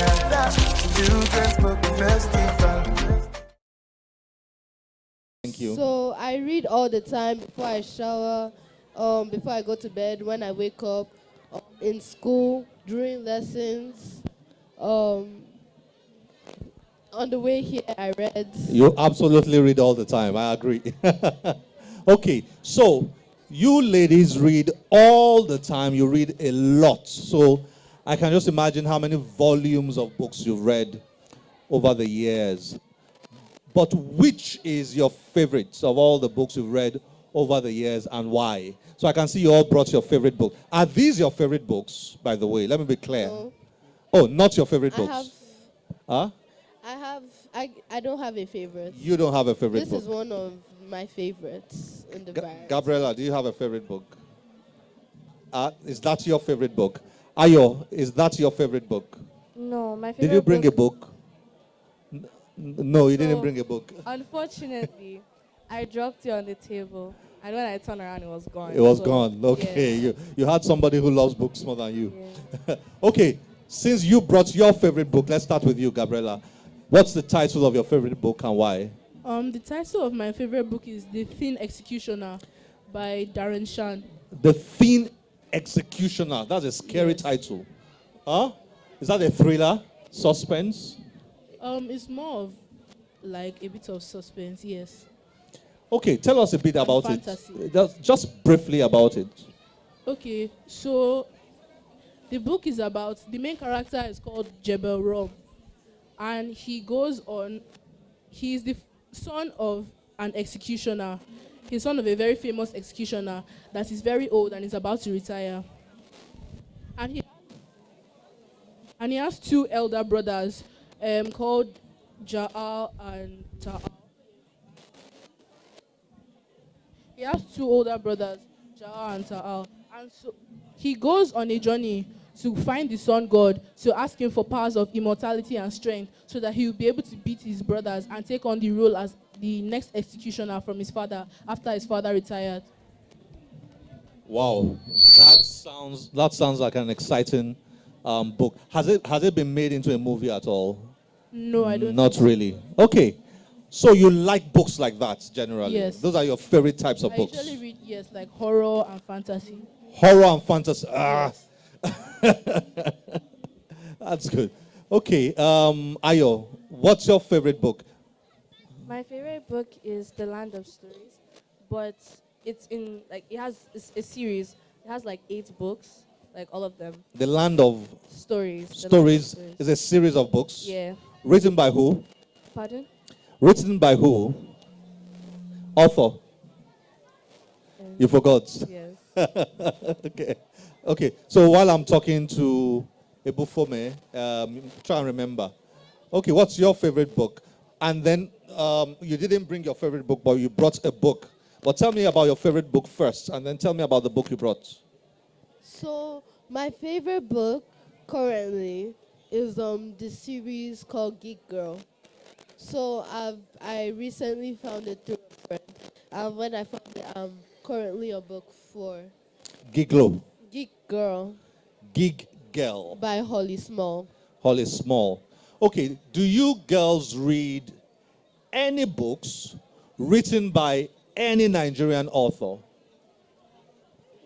Children's Book Festival. Thank you. So I read all the time before I shower, before I go to bed, when I wake up, in school, during lessons. Um, on the way here, I read. You absolutely read all the time. I agree. Okay, so you ladies read all the time. You read a lot. So I can just imagine how many volumes of books you've read over the years. But which is your favorite of all the books you've read over the years and why? So I can see you all brought your favorite book. Are these your favorite books, by the way? Let me be clear. No, Oh, not your favorite I books. have. Huh? I don't have a favorite. You don't have a favorite This book. is one of my favorites in the variety. Gabriela, do you have a favorite book? Is that your favorite book? Ayo, is that your favorite book? No, my favorite Did you bring book, a book? No, you didn't So- bring a book. Unfortunately, I dropped it on the table, and when I turned around, it was gone. It was So, gone. Okay, yeah. you had somebody who loves books more than you. Yeah. Okay, since you brought your favorite book, let's start with you, Gabriela. What's the title of your favorite book and why? The title of my favorite book is The Thin Executioner by Darren Shan. The Thin Executioner. That's a scary Yes. title. Huh? Is that a thriller? Suspense? It's more of like a bit of suspense, yes. Okay, tell us a bit about fantasy. it. Just briefly about it. Okay, so the book is about, the main character is called Gabriel, and he's the son of an executioner. He's son of a very famous executioner that is very old and is about to retire. And he has two elder brothers called Ja'al and Ta'al. He has two older brothers, Ja'al and Ta'al. And so he goes on a journey to find the sun god, to ask him for powers of immortality and strength so that he will be able to beat his brothers and take on the role as the next executioner from his father after his father retired. Wow, that sounds like an exciting book. Has it been made into a movie at all? No, I don't. Not really. Okay, so you like books like that generally? Yes. Those are your favorite types of I books. usually read, yes, like horror and fantasy. Horror and fantasy. Yes. That's good. Okay, Ayo, what's your favorite book? My favorite book is The Land of Stories, but it's it's a series. It has like 8 books, like all of them. The Land of Stories. The Land of Stories is a series of books. Yeah. Written by who? Pardon? Written by who? Author. You forgot. Yes. Okay. Okay. So while I'm talking to Ebufome, try and remember. Okay, what's your favorite book? And then you didn't bring your favorite book, but you brought a book. But tell me about your favorite book first, and then tell me about the book you brought. So my favorite book currently is the series called Geek Girl. So I recently found it through a friend. And when I found it, I'm currently on book 4. Giglo. Geek Girl Gig Girl. by Holly Small. Holly Small. Okay, do you girls read any books written by any Nigerian author?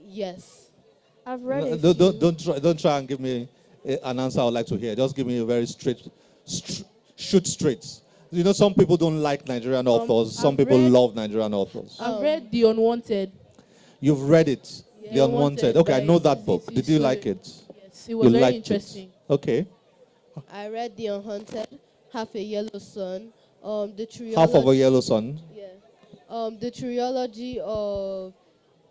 Yes. I've read it. Don't try and give me an answer I would like to hear. Just give me a very shoot straight. You know, some people don't like Nigerian authors. Some I've people read- love Nigerian authors. I've read The Unwanted. You've read it, Yeah. The Unwanted. Okay, I know that book. It's- Did you it's like so- it? Yes, it was You very liked it. interesting. Okay. I read The Unhaunted, Half a Yellow Sun, the trilogy. Half of a Yellow Sun. Yeah. The trilogy of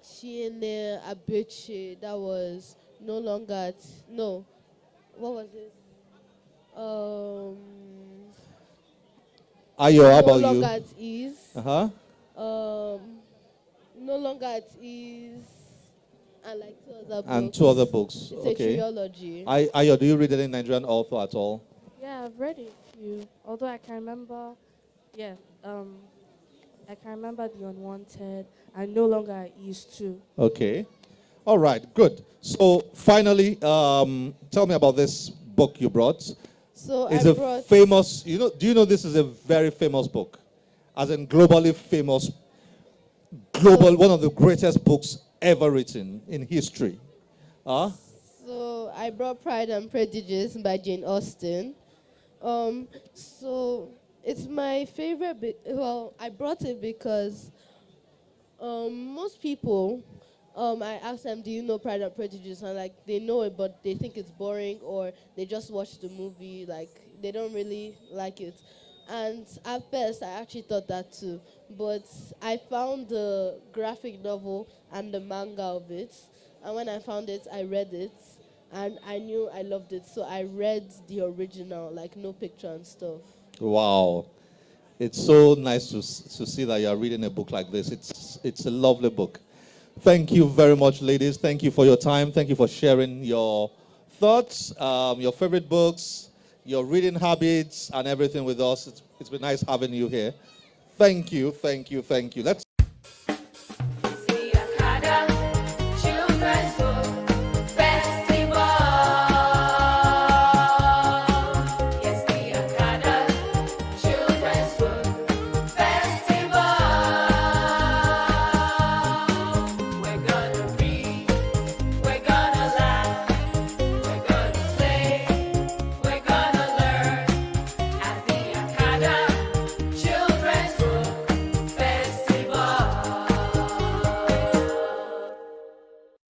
Chiene Abeche, that was no longer no. What was it? Ayo, how No about longer you? at ease. Uh-huh. No longer at ease. And like 2 other books. And 2 other books. It's a Okay. trilogy. Ayo, do you read any Nigerian author at all? Yeah, I've read it. Although I can remember, I can remember The Unwanted and No Longer at Ease too. Okay. All right, good. So finally, tell me about this book you brought, So It's I a brought. famous, do you know this is a very famous book? As in globally famous, one of the greatest books ever written in history. Huh? So I brought Pride and Prejudice by Jane Austen. So it's my favorite. Well, I brought it because most people, I ask them, "Do you know Pride and Prejudice?" And like they know it, but they think it's boring, or they just watch the movie. Like they don't really like it. And at first, I actually thought that too. But I found the graphic novel and the manga of it. And when I found it, I read it. And I knew I loved it. So I read the original, like no picture and stuff. Wow. It's so nice to see that you're reading a book like this. It's a lovely book. Thank you very much, ladies. Thank you for your time. Thank you for sharing your thoughts, your favorite books, your reading habits, and everything with us. It's been nice having you here. Thank you, thank you, thank you. Let's